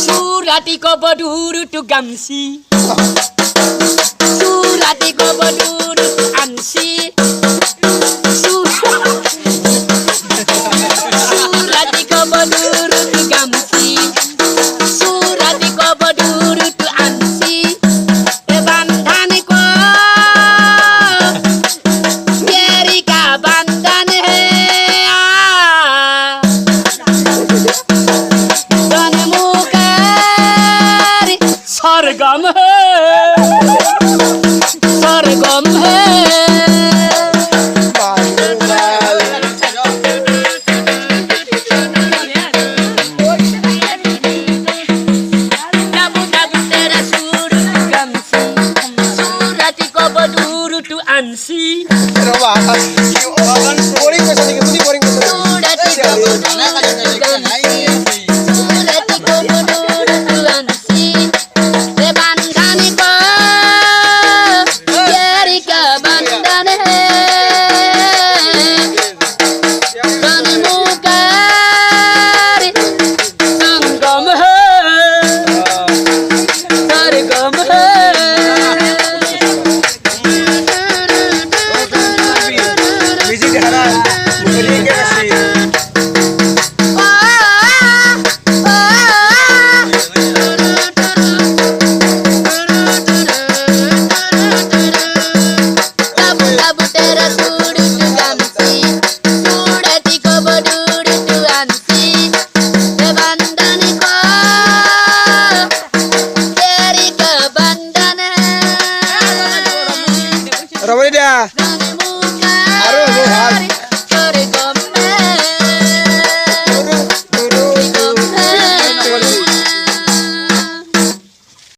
Suratiko berduru tu gamsi Suratiko berduru tu ansi Suratiko berduru tu gamsi Suratiko berduru tu ansi Bandhani ko Yeri ka bandhan hai सरगम है सरगम है Dabu dabu tera sur gamsi Suratiko berduru tu ansi boring question ini boring question. Suratiko berduru tu gamsi Suratiko berduru tu ansi Bandhani ko yeri ka bandhan hai Sanmukari sangam hai sargam Music dhara mujhe ke kasi Ramai dia. Aduh,